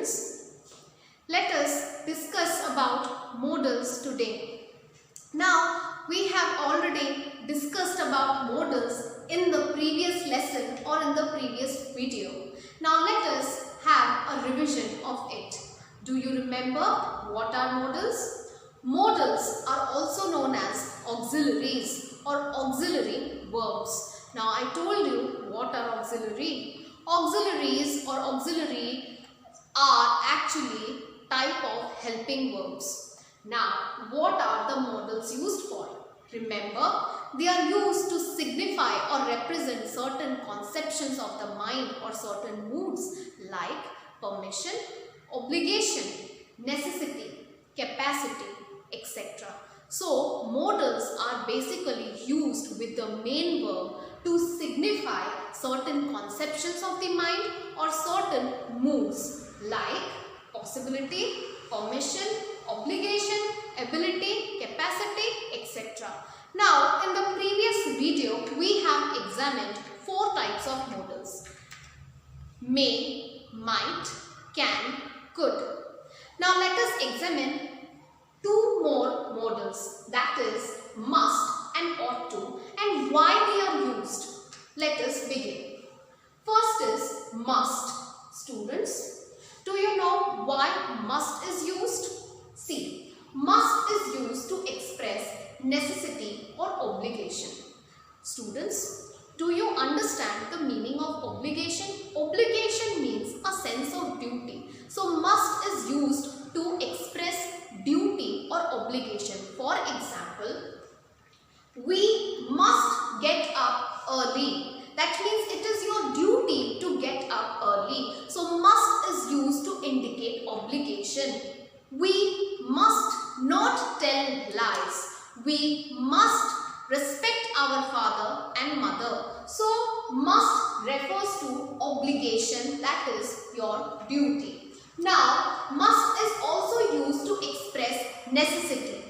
students, let us discuss about modals today. Now, we have already discussed about modals in the previous lesson or in the previous video. Now, let us have a revision of it. Do you remember what are modals? Modals are also known as auxiliaries or auxiliary verbs. Now, I told you what are auxiliary. Auxiliaries or auxiliary are actually type of helping verbs. Now, what are the modals used for? Remember, they are used to signify or represent certain conceptions of the mind or certain moods like permission, obligation, necessity, capacity, etc. So, modals are basically used with the main verb to signify certain conceptions of the mind or certain moods like possibility, permission, obligation, ability, capacity, etc. Now, in the previous video, we have examined 4 types of modals: may, might, can, could. Now, let us examine 2 more modals, that is must and ought to, and why they are used. Let us begin. First is must. Students, do you know why must is used? See, must is used to express necessity or obligation. Students, do you understand the meaning of obligation? Obligation means a sense of duty. So, must is used to express duty or obligation. For example, we must get up early. That means it is your duty to get up early. So, must is used to indicate obligation. We must not tell lies. We must respect our father and mother. So, must refers to obligation, that is your duty. Now, must is also used to express necessity.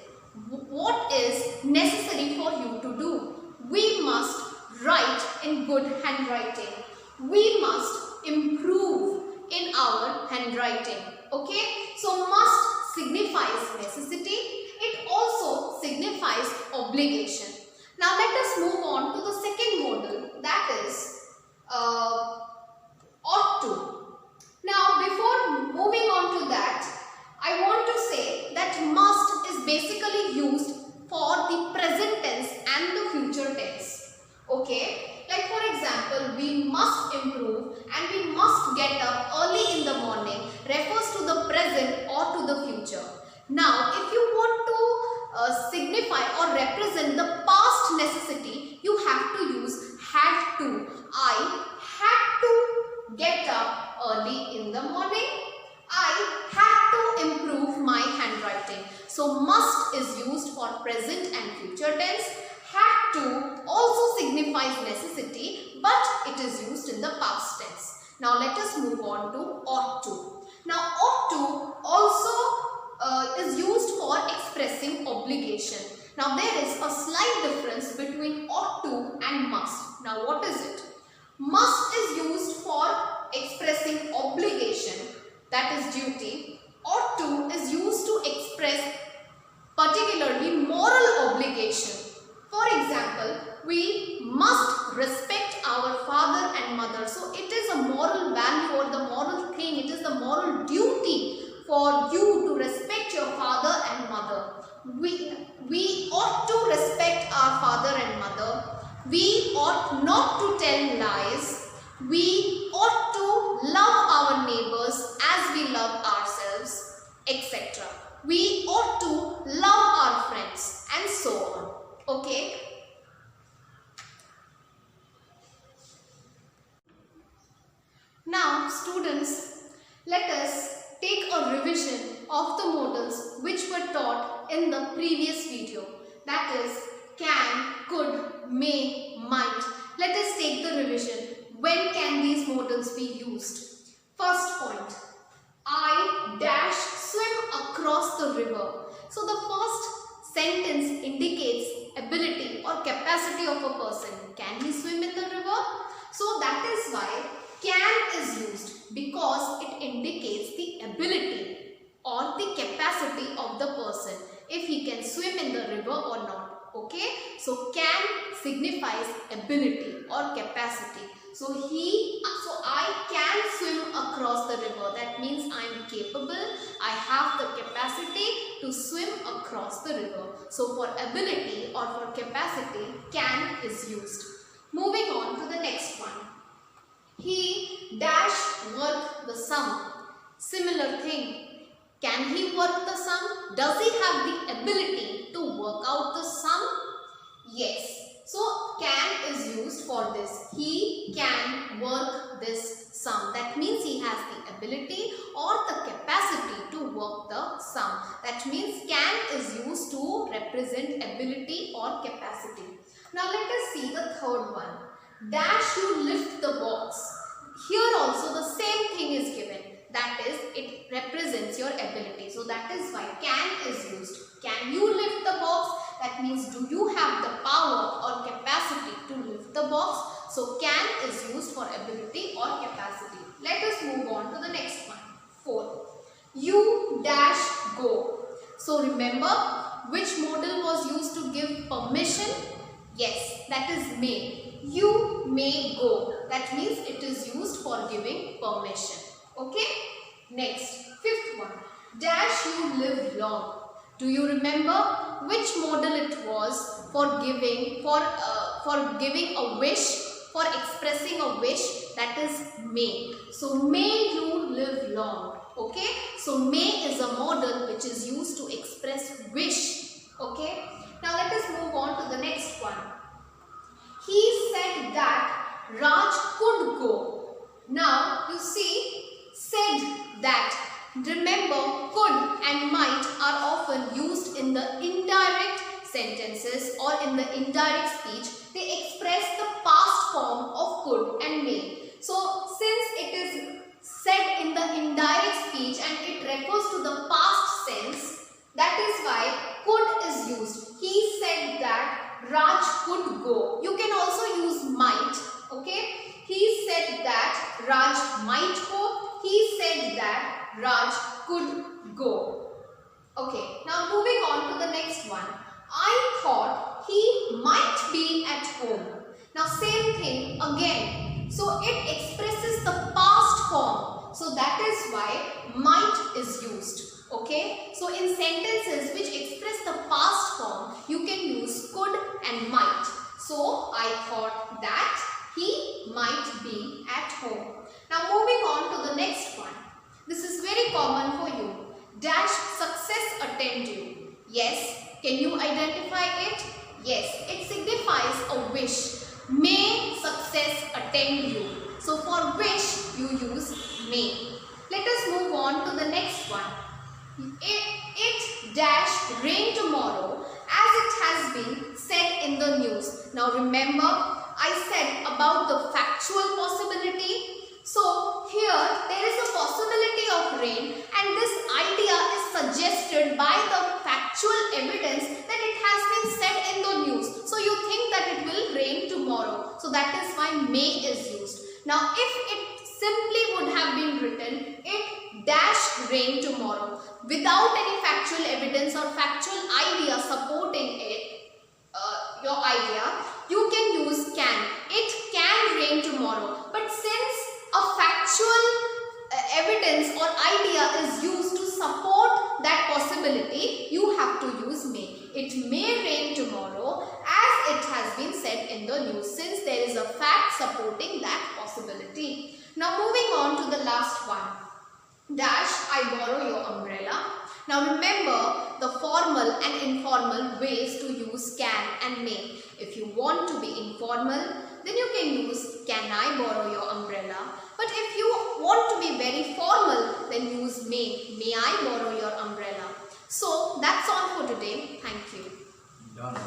What is necessary for you to do? We must write in good handwriting. We must improve in our handwriting. Okay? So, must signifies necessity. It also signifies obligation. Now, let us move on to the second modal, that is ought to. Now, before moving on to that, I want to say that must is basically used for the present tense and the future tense. Okay? Like for example, we must improve and we must get up early in the morning refers to the present or to the future. Now, if you want to signify or represent the past necessity, you have to use had to. I had to get up early in the morning. I had to improve my handwriting. So, must is used for present and future tense. Had to also signifies necessity, but it is used in the past tense. Now, let us move on to ought to. Now, ought to also is used for expressing obligation. Now, there is a slight difference between ought to and must. Now, what is it? Must is used for expressing obligation, that is duty. Ought to is used to express particularly moral obligation. For example, we must respect our father and mother. So, it is a moral value or the moral thing, it is the moral duty for you to respect your father and mother. We ought to respect our father and mother. We ought not to tell lies. We ought to love our neighbors as we love ourselves, etc. We ought to love our friends and so on. Okay? Now, students, let us take a revision of the modals which were taught in the previous video. That is can, could, may, might. Let us take the revision. When can these modals be used? First point, I dash swim across the river. So, the first sentence indicates ability or capacity of a person. Can he swim in the river? So, that is why can is used because it indicates the ability or the capacity of the person, if he can swim in the river or not. Okay, so can signifies ability or capacity. So I can swim across the river. That means I am capable, I have the capacity to swim across the river. So for ability or for capacity, can is used. Moving on to the next one. He dash work the sum. Similar thing. Can he work the sum? Does he have the ability to work out the sum? Yes. So can is used for this. He can work this sum. That means he has the ability or the capacity to work the sum. That means can is used to represent ability or capacity. Now let us see the third one. Dash you lift the box. Here also the same thing is given. That is, it represents your ability. So that is why can is used. Can you lift the box? That means do you have the power or capacity to lift the box? So can is used for ability or capacity. Let us move on to the next one. Fourth. You dash go. So remember which modal was used to give permission? Yes, that is may. You may go. That means it is used for giving permission. Okay. Next, fifth one. Dash you live long. Do you remember which modal it was for giving a wish, for expressing a wish? That is may. So may you live long. Okay. So may is a modal which is used to express wish. Okay. Now let us move on to the next one. He said that Raj could go. Now you see, said that. Remember, could and might are often used in the indirect sentences or in the indirect speech. They express the past form of could and may. So since it is said in the indirect speech and it refers to the past sense, that is why could is used. He said that Raj could go. You can also use might. Okay. He said that Raj might go. He said that Raj could go. Okay. Now moving on to the next one. I thought he might be at home. Now same thing again. So it expresses the past form. So that is why might is used. Okay. So in sentences which express the past form, you can use could and might. So I thought that he might be at home. Now moving on to the next one. This is very common for you. Dash success attend you. Yes. Can you identify it? Yes. It signifies a wish. May success attend you. So for wish you use may. Let us move on to the next one. It dash rain tomorrow as it has been said in the news. Now remember, I said about the factual possibility. So here there is a possibility of rain and this idea is suggested by the factual evidence that it has been said in the news. So you think that it will rain tomorrow. So that is why may is used. Now if it simply would have been written, it dash rain tomorrow without any factual evidence or factual idea supporting it, your idea, you can use can. It can rain tomorrow. But since a factual evidence or idea is used to support that possibility, you have to use may. It may rain tomorrow as it has been said in the news, since there is a fact supporting that possibility. Now moving on to the last one. Dash I borrow your umbrella. Now remember the formal and informal ways to use can and may. If you want to be informal, then you can use can I borrow your umbrella. But if you want to be very formal, then use may I borrow your umbrella. So that's all for today. Thank you. Done.